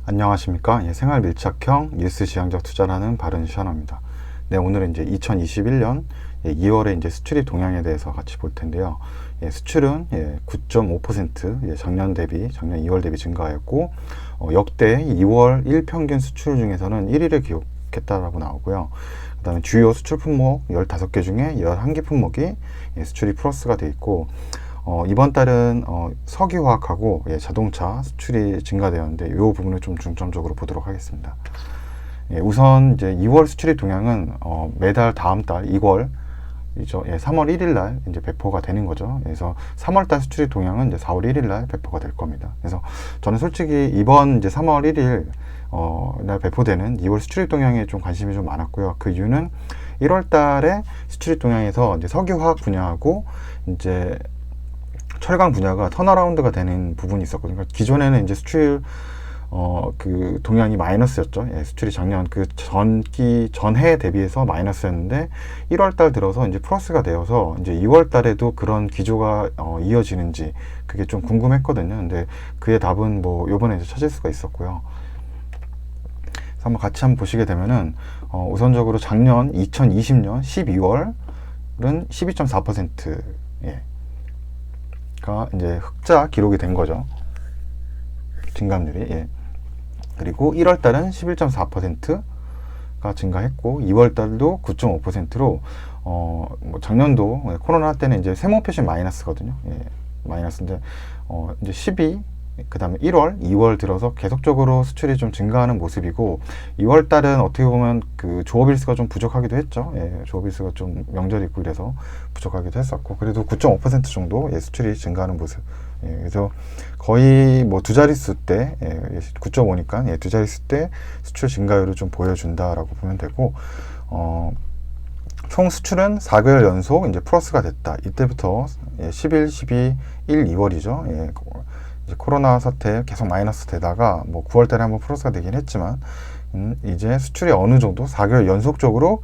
안녕하십니까. 생활 밀착형 뉴스 지향적 투자라는 바른시어너입니다. 네, 오늘은 이제 2021년 2월에 이제 수출입 동향에 대해서 같이 볼 텐데요. 수출은 9.5% 작년 2월 대비 증가했고, 역대 2월 1평균 수출 중에서는 1위를 기록했다라고 나오고요. 그 다음에 주요 수출 품목 15개 중에 11개 품목이 수출이 플러스가 돼 있고, 이번 달은 석유화학하고 자동차 수출이 증가되었는데 이 부분을 좀 중점적으로 보도록 하겠습니다. 우선 이제 2월 수출입 동향은 매달 다음 달 2월 3월 1일 날 이제 배포가 되는 거죠. 그래서 3월 달 수출입 동향은 이제 4월 1일 날 배포가 될 겁니다. 그래서 저는 솔직히 이번 이제 3월 1일 날 배포되는 2월 수출입 동향에 좀 관심이 좀 많았고요. 그 이유는 1월 달에 수출입 동향에서 이제 석유화학 분야하고 이제 철강 분야가 턴어라운드가 되는 부분이 있었거든요. 그러니까 기존에는 이제 수출 그 동향이 마이너스였죠. 수출이 작년 그 전해 대비해서 마이너스였는데 1월 달 들어서 이제 플러스가 되어서 이제 2월 달에도 그런 기조가 이어지는지 그게 좀 궁금했거든요. 근데 그의 답은 뭐 요번에 이제 찾을 수가 있었고요. 그래서 한번 같이 한번 보시게 되면은 우선적으로 작년 2020년 12월은 12.4% 가 이제 흑자 기록이 된 거죠. 증감률이. 그리고 1월 달은 11.4%가 증가했고 2월 달도 9.5%로 뭐 작년도 코로나 때는 이제 세모표시 마이너스거든요. 마이너스인데 이제 12 그 다음에 1월, 2월 들어서 계속적으로 수출이 좀 증가하는 모습이고 2월 달은 어떻게 보면 그 조업일수가 좀 부족하기도 했죠. 조업일수가 좀 명절이 있고 그래서 부족하기도 했었고 그래도 9.5% 정도 수출이 증가하는 모습. 그래서 거의 뭐 두 자릿수 때 9.5니까 두 자릿수 때 수출 증가율을 좀 보여준다라고 보면 되고 총 수출은 4개월 연속 이제 플러스가 됐다. 이때부터 11, 12, 1, 2월이죠. 이제 코로나 사태 계속 마이너스 되다가 뭐 9월 달에 한번 플러스가 되긴 했지만 이제 수출이 어느 정도 4개월 연속적으로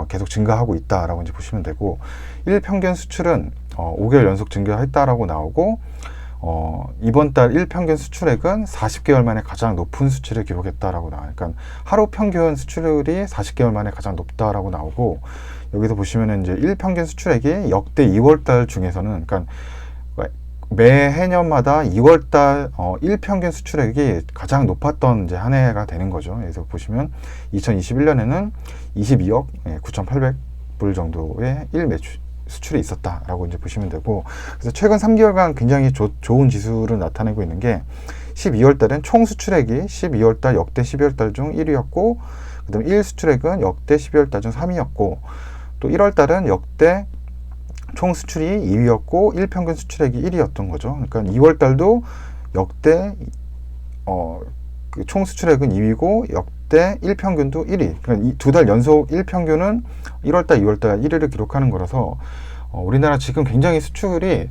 계속 증가하고 있다라고 이제 보시면 되고 1평균 수출은 5개월 연속 증가했다라고 나오고 이번 달 1평균 수출액은 40개월 만에 가장 높은 수치를 기록했다라고 나와요. 그러니까 하루 평균 수출률이 40개월 만에 가장 높다라고 나오고 여기서 보시면은 이제 1평균 수출액이 역대 2월 달 중에서는 그러니까 매해년마다 2월달 1평균 수출액이 가장 높았던 이제 한 해가 되는 거죠. 그래서 보시면 2021년에는 22억 9,800불 정도의 매출 수출이 있었다라고 이제 보시면 되고 그래서 최근 3개월간 굉장히 좋은 지수를 나타내고 있는 게 12월 달엔 총 수출액이 12월 달 역대 12월 달 중 1위였고 그다음에 1 수출액은 역대 12월 달 중 3위였고 또 1월 달은 역대 총 수출이 2위였고 1평균 수출액이 1위였던 거죠. 그러니까 2월 달도 역대 그 총 수출액은 2위고 역대 1평균도 1위. 그러니까 두 달 연속 1평균은 1월 달, 2월 달 1위를 기록하는 거라서 우리나라 지금 굉장히 수출이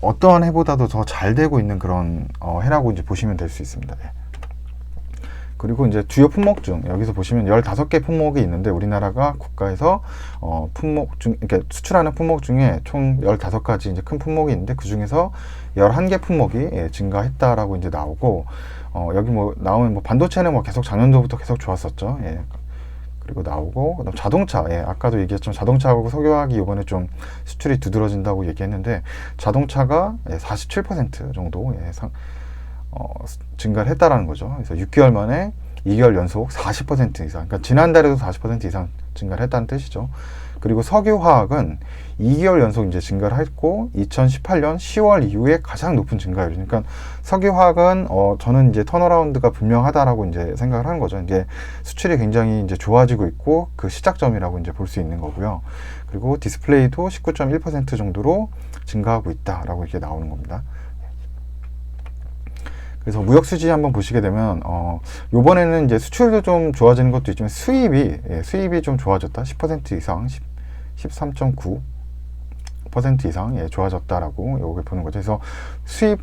어떠한 해보다도 더 잘 되고 있는 그런 해라고 이제 보시면 될 수 있습니다. 그리고 이제 주요 품목 중 여기서 보시면 15개 품목이 있는데 우리나라가 국가에서 품목 중 그러니까 수출하는 품목 중에 총 15가지 이제 큰 품목이 있는데 그 중에서 11개 품목이 증가했다라고 이제 나오고 여기 뭐 나오는 뭐 반도체는 뭐 계속 작년도부터 계속 좋았었죠. 그리고 나오고 그다음 자동차 아까도 얘기했지만 자동차하고 석유화학이 이번에 좀 수출이 두드러진다고 얘기했는데 자동차가 47% 정도 증가를 했다라는 거죠. 그래서 6개월 만에 2개월 연속 40% 이상, 그러니까 지난달에도 40% 이상 증가를 했다는 뜻이죠. 그리고 석유화학은 2개월 연속 이제 증가를 했고 2018년 10월 이후에 가장 높은 증가율이니까 그러니까 석유화학은 저는 이제 턴어라운드가 분명하다라고 이제 생각을 하는 거죠. 이제 수출이 굉장히 이제 좋아지고 있고 그 시작점이라고 이제 볼 수 있는 거고요. 그리고 디스플레이도 19.1% 정도로 증가하고 있다라고 이렇게 나오는 겁니다. 그래서 무역 수지 한번 보시게 되면 요번에는 이제 수출도 좀 좋아지는 것도 있지만 수입이 좀 좋아졌다. 10% 이상 13.9% 1% 이상 좋아졌다라고 여기 보는 거죠. 그래서 수입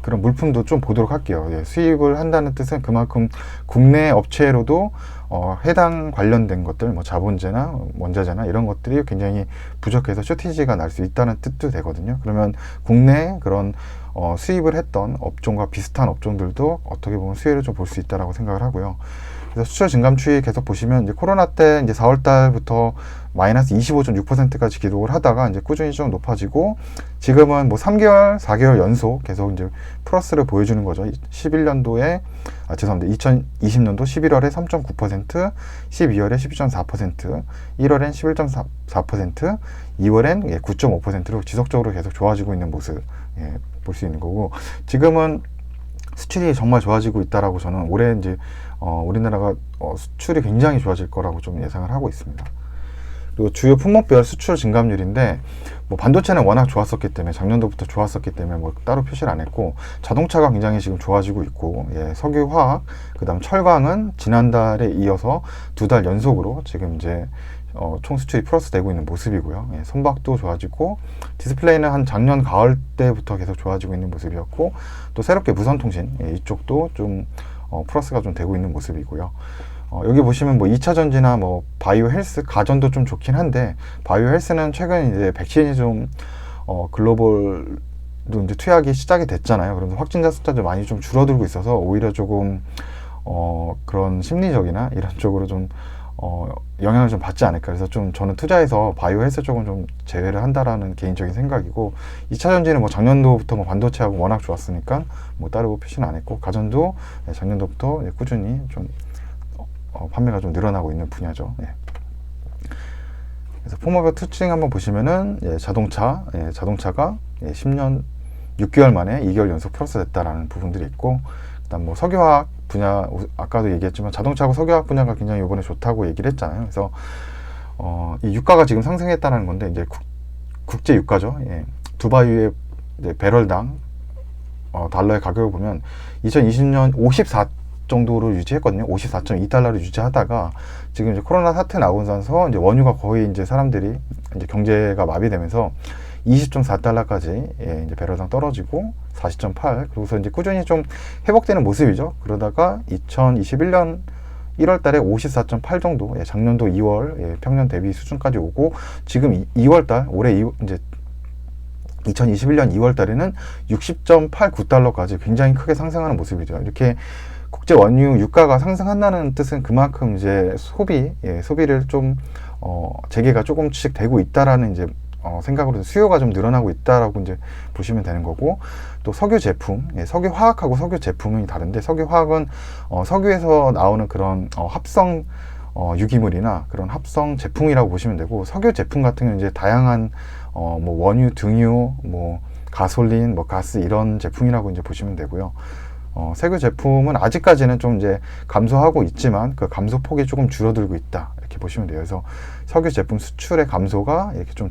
그런 물품도 좀 보도록 할게요. 수입을 한다는 뜻은 그만큼 국내 업체로도 해당 관련된 것들, 뭐 자본재나 원자재나 이런 것들이 굉장히 부족해서 쇼티지가 날 수 있다는 뜻도 되거든요. 그러면 국내 그런 수입을 했던 업종과 비슷한 업종들도 어떻게 보면 수혜를 좀 볼 수 있다라고 생각을 하고요. 그래서 수출 증감 추이 계속 보시면 이제 코로나 때 이제 4월 달부터 마이너스 25.6%까지 기록을 하다가 이제 꾸준히 좀 높아지고 지금은 뭐 3개월, 4개월 연속 계속 이제 플러스를 보여주는 거죠. 11년도에 죄송합니다. 2020년도 11월에 3.9%, 12월에 12.4%, 1월엔 11.4%, 2월엔 9.5%로 지속적으로 계속 좋아지고 있는 모습 볼 수 있는 거고 지금은 수출이 정말 좋아지고 있다라고 저는 올해 이제 우리나라가 수출이 굉장히 좋아질 거라고 좀 예상을 하고 있습니다. 그리고 주요 품목별 수출 증감률인데 뭐 반도체는 워낙 좋았었기 때문에 작년도부터 좋았었기 때문에 뭐 따로 표시를 안 했고 자동차가 굉장히 지금 좋아지고 있고 석유, 화학, 그다음 철강은 지난달에 이어서 2달 연속으로 지금 이제 총 수출이 플러스 되고 있는 모습이고요. 선박도 좋아지고 디스플레이는 한 작년 가을 때부터 계속 좋아지고 있는 모습이었고 또 새롭게 무선통신 이쪽도 좀 플러스가 좀 되고 있는 모습이고요. 여기 보시면 뭐 2차 전지나 뭐 바이오 헬스, 가전도 좀 좋긴 한데 바이오 헬스는 최근 이제 백신이 좀 글로벌도 이제 투약이 시작이 됐잖아요. 그래서 확진자 숫자도 많이 좀 줄어들고 있어서 오히려 조금 그런 심리적이나 이런 쪽으로 좀 영향을 좀 받지 않을까. 그래서 좀 저는 투자해서 바이오 헬스 쪽은 좀 제외를 한다라는 개인적인 생각이고 2차 전지는 뭐 작년도부터 뭐 반도체하고 워낙 좋았으니까 뭐 따로 표시는 안 했고 가전도 작년도부터 꾸준히 좀 판매가 좀 늘어나고 있는 분야죠. 그래서 품목별 특징 한번 보시면은 자동차가 10년 6개월 만에 2개월 연속 플러스 됐다라는 부분들이 있고 그다음 뭐 석유화학 분야 아까도 얘기했지만 자동차하고 석유화학 분야가 굉장히 이번에 좋다고 얘기를 했잖아요. 그래서 이 유가가 지금 상승했다는 건데 이제 국제 유가죠. 두바이의 배럴당 달러의 가격을 보면 2020년 54 정도로 유지했거든요. 54.2달러를 유지하다가 지금 이제 코로나 사태 나오고 나서 이제 원유가 거의 이제 사람들이 이제 경제가 마비되면서 20.4달러까지 이제 배럴당 떨어지고 40.8 그러고서 이제 꾸준히 좀 회복되는 모습이죠. 그러다가 2021년 1월 달에 54.8 정도, 작년도 2월 평년 대비 수준까지 오고 지금 2월 달 올해 이제 2021년 2월 달에는 60.89달러까지 굉장히 크게 상승하는 모습이죠. 이렇게 국제 원유 유가가 상승한다는 뜻은 그만큼 이제 소비를 좀 재개가 조금씩 되고 있다라는 이제 생각으로 수요가 좀 늘어나고 있다라고 이제 보시면 되는 거고 또 석유 제품, 석유 화학하고 석유 제품이 다른데 석유 화학은 석유에서 나오는 그런 합성 유기물이나 그런 합성 제품이라고 보시면 되고 석유 제품 같은 경우는 이제 다양한 뭐 원유, 등유, 뭐 가솔린, 뭐 가스 이런 제품이라고 이제 보시면 되고요. 석유 제품은 아직까지는 좀 이제 감소하고 있지만 그 감소 폭이 조금 줄어들고 있다 이렇게 보시면 돼요. 그래서 석유 제품 수출의 감소가 이렇게 좀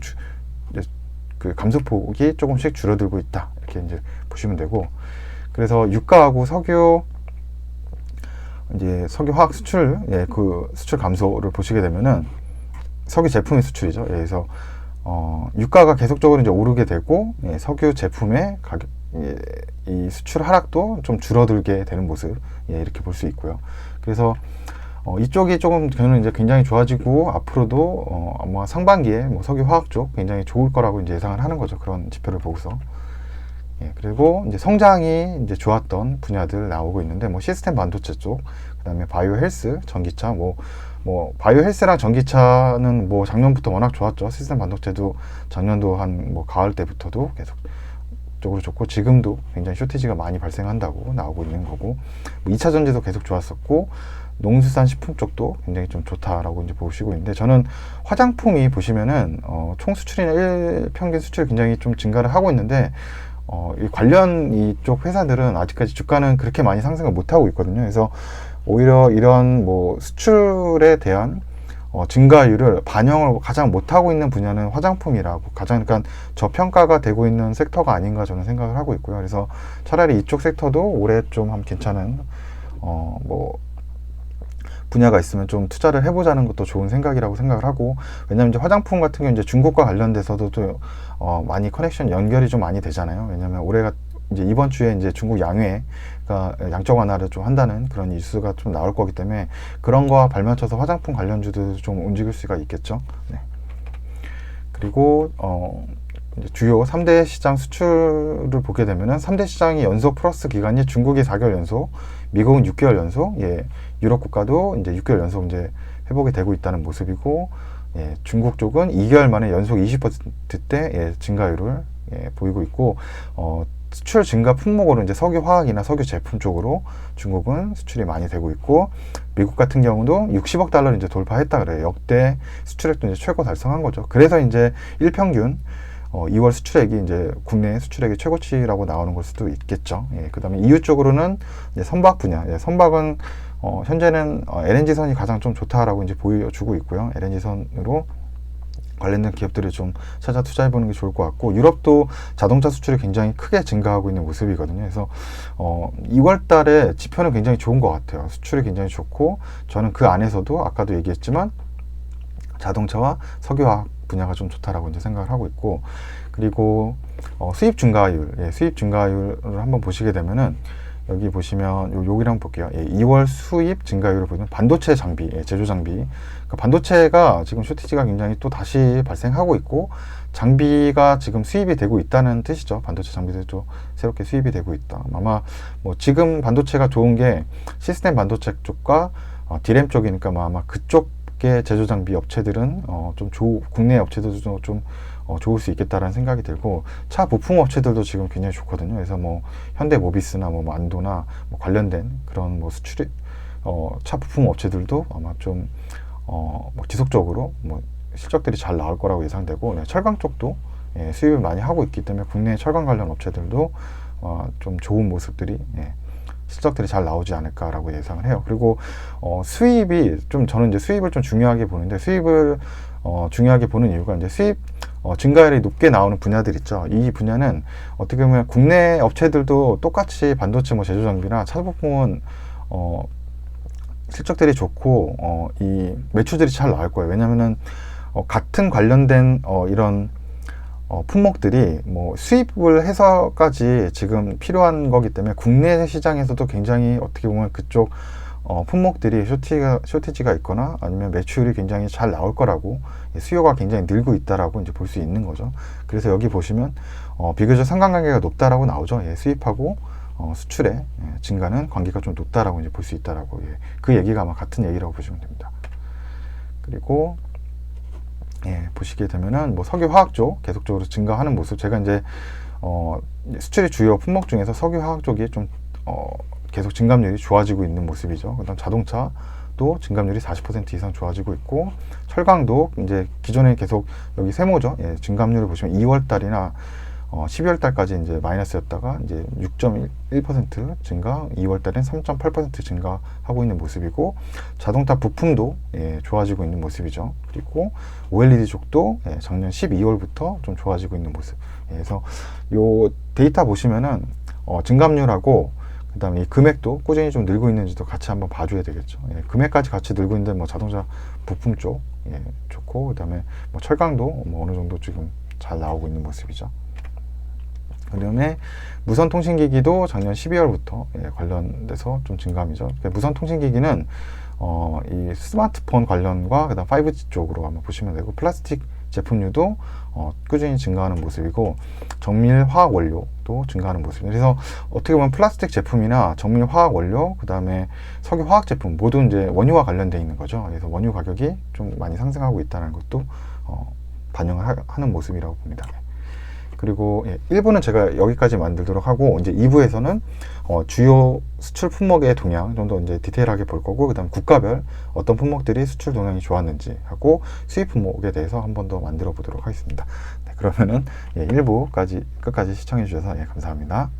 그 감소 폭이 조금씩 줄어들고 있다 이렇게 이제 보시면 되고 그래서 유가하고 석유 화학 수출 그 수출 감소를 보시게 되면은 석유 제품의 수출이죠. 그래서 유가가 계속적으로 이제 오르게 되고 석유 제품의 가격 이 수출 하락도 좀 줄어들게 되는 모습 이렇게 볼 수 있고요. 그래서 이쪽이 조금 저는 이제 굉장히 좋아지고 앞으로도 아마 상반기에 뭐 석유 화학 쪽 굉장히 좋을 거라고 이제 예상을 하는 거죠. 그런 지표를 보고서. 그리고 이제 성장이 이제 좋았던 분야들 나오고 있는데 뭐 시스템 반도체 쪽, 그다음에 바이오 헬스, 전기차 뭐 바이오 헬스랑 전기차는 뭐 작년부터 워낙 좋았죠. 시스템 반도체도 작년도 한 뭐 가을 때부터도 계속 쪽으로 좋고 지금도 굉장히 쇼티지가 많이 발생한다고 나오고 있는 거고 2차 전지도 계속 좋았었고 농수산 식품 쪽도 굉장히 좀 좋다라고 이제 보시고 있는데 저는 화장품이 보시면은 총 수출이나 평균 수출이 굉장히 좀 증가를 하고 있는데 이 관련 이쪽 회사들은 아직까지 주가는 그렇게 많이 상승을 못 하고 있거든요. 그래서 오히려 이런 뭐 수출에 대한 증가율을 반영을 가장 못하고 있는 분야는 화장품이라고 가장 그러니까 저평가가 되고 있는 섹터가 아닌가 저는 생각을 하고 있고요. 그래서 차라리 이쪽 섹터도 올해 좀 괜찮은 뭐 분야가 있으면 좀 투자를 해보자는 것도 좋은 생각이라고 생각을 하고, 왜냐면 이제 화장품 같은 경우 이제 중국과 관련돼서도 또 많이 커넥션 연결이 좀 많이 되잖아요. 왜냐면 올해가 이제 이번 주에 이제 중국 양회가 양적 완화를 좀 한다는 그런 뉴스가 좀 나올 거기 때문에 그런 거와 발맞춰서 화장품 관련주도 좀 움직일 수가 있겠죠. 네. 그리고 이제 주요 3대 시장 수출을 보게 되면은 3대 시장이 연속 플러스 기간이 중국이 4개월 연속, 미국은 6개월 연속, 유럽 국가도 이제 6개월 연속 이제 회복이 되고 있다는 모습이고, 중국 쪽은 2개월 만에 연속 20%대 증가율을 보이고 있고, 수출 증가 품목으로 이제 석유 화학이나 석유 제품 쪽으로 중국은 수출이 많이 되고 있고, 미국 같은 경우도 60억 달러를 이제 돌파했다 그래요. 역대 수출액도 이제 최고 달성한 거죠. 그래서 이제 일평균 2월 수출액이 이제 국내 수출액의 최고치라고 나오는 걸 수도 있겠죠. 그 다음에 EU 쪽으로는 이제 선박 분야, 선박은 현재는 LNG선이 가장 좀 좋다라고 이제 보여주고 있고요. LNG선으로 관련된 기업들을 좀 찾아 투자해보는 게 좋을 것 같고, 유럽도 자동차 수출이 굉장히 크게 증가하고 있는 모습이거든요. 그래서 2월 달에 지표는 굉장히 좋은 것 같아요. 수출이 굉장히 좋고, 저는 그 안에서도 아까도 얘기했지만 자동차와 석유화학 분야가 좀 좋다라고 이제 생각을 하고 있고, 그리고 수입 증가율, 수입 증가율을 한번 보시게 되면은 여기 보시면 여기를 한번 볼게요. 2월 수입 증가율을 보면 반도체 장비, 제조 장비. 그러니까 반도체가 지금 쇼티지가 굉장히 또 다시 발생하고 있고, 장비가 지금 수입이 되고 있다는 뜻이죠. 반도체 장비들도 새롭게 수입이 되고 있다. 아마 뭐 지금 반도체가 좋은 게 시스템 반도체 쪽과 디램 쪽이니까 아마 그쪽의 제조 장비 업체들은 국내 업체들도 좀 좋을 수 있겠다라는 생각이 들고, 차 부품 업체들도 지금 굉장히 좋거든요. 그래서 뭐 현대모비스나 뭐 안도나 뭐 관련된 그런 뭐 수출이 차 부품 업체들도 아마 좀 뭐 지속적으로 뭐 실적들이 잘 나올 거라고 예상되고, 철강 쪽도 수입을 많이 하고 있기 때문에 국내 철강 관련 업체들도 좀 좋은 모습들이 실적들이 잘 나오지 않을까라고 예상을 해요. 그리고 수입이 좀, 저는 이제 수입을 좀 중요하게 보는데, 수입을 중요하게 보는 이유가 이제 수입 증가율이 높게 나오는 분야들 있죠. 이 분야는 어떻게 보면 국내 업체들도 똑같이 반도체 뭐 제조 장비나 차 부품은 실적들이 좋고 이 매출들이 잘 나올 거예요. 왜냐면은 같은 관련된 이런 품목들이 뭐 수입을 해서까지 지금 필요한 거기 때문에 국내 시장에서도 굉장히 어떻게 보면 그쪽 품목들이 쇼티지가 있거나 아니면 매출이 굉장히 잘 나올 거라고, 수요가 굉장히 늘고 있다라고 이제 볼 수 있는 거죠. 그래서 여기 보시면 비교적 상관관계가 높다라고 나오죠. 수입하고 수출의 증가는 관계가 좀 높다라고 이제 볼 수 있다라고, 그 얘기가 아마 같은 얘기라고 보시면 됩니다. 그리고 보시게 되면은 뭐 석유 화학 쪽 계속적으로 증가하는 모습, 제가 이제 수출의 주요 품목 중에서 석유 화학 쪽이 좀 계속 증감률이 좋아지고 있는 모습이죠. 그다음 자동차도 증감률이 40% 이상 좋아지고 있고, 철강도 이제 기존에 계속 여기 세모죠. 증감률을 보시면 2월 달이나 12월 달까지 이제 마이너스였다가 이제 6.1% 증가, 2월 달엔 3.8% 증가하고 있는 모습이고, 자동차 부품도 좋아지고 있는 모습이죠. 그리고 OLED 쪽도 작년 12월부터 좀 좋아지고 있는 모습. 그래서 요 데이터 보시면은 증감률하고 그다음에 이 금액도 꾸준히 좀 늘고 있는지도 같이 한번 봐줘야 되겠죠. 금액까지 같이 늘고 있는데 뭐 자동차 부품 쪽 좋고, 그다음에 뭐 철강도 뭐 어느 정도 지금 잘 나오고 있는 모습이죠. 그다음에 무선 통신기기도 작년 12월부터 관련돼서 좀 증감이죠. 무선 통신기기는 이 스마트폰 관련과 그다음 5G 쪽으로 한번 보시면 되고, 플라스틱 제품류도 꾸준히 증가하는 모습이고, 정밀 화학 원료도 증가하는 모습입니다. 그래서 어떻게 보면 플라스틱 제품이나 정밀 화학 원료, 그 다음에 석유 화학 제품 모두 이제 원유와 관련되어 있는 거죠. 그래서 원유 가격이 좀 많이 상승하고 있다는 것도 반영을 하는 모습이라고 봅니다. 그리고 1부는 제가 여기까지 만들도록 하고, 이제 2부에서는 주요 수출 품목의 동향 좀 더 이제 디테일하게 볼 거고, 그 다음 국가별 어떤 품목들이 수출 동향이 좋았는지 하고 수입 품목에 대해서 한 번 더 만들어 보도록 하겠습니다. 그러면은 1부까지 끝까지 시청해 주셔서 감사합니다.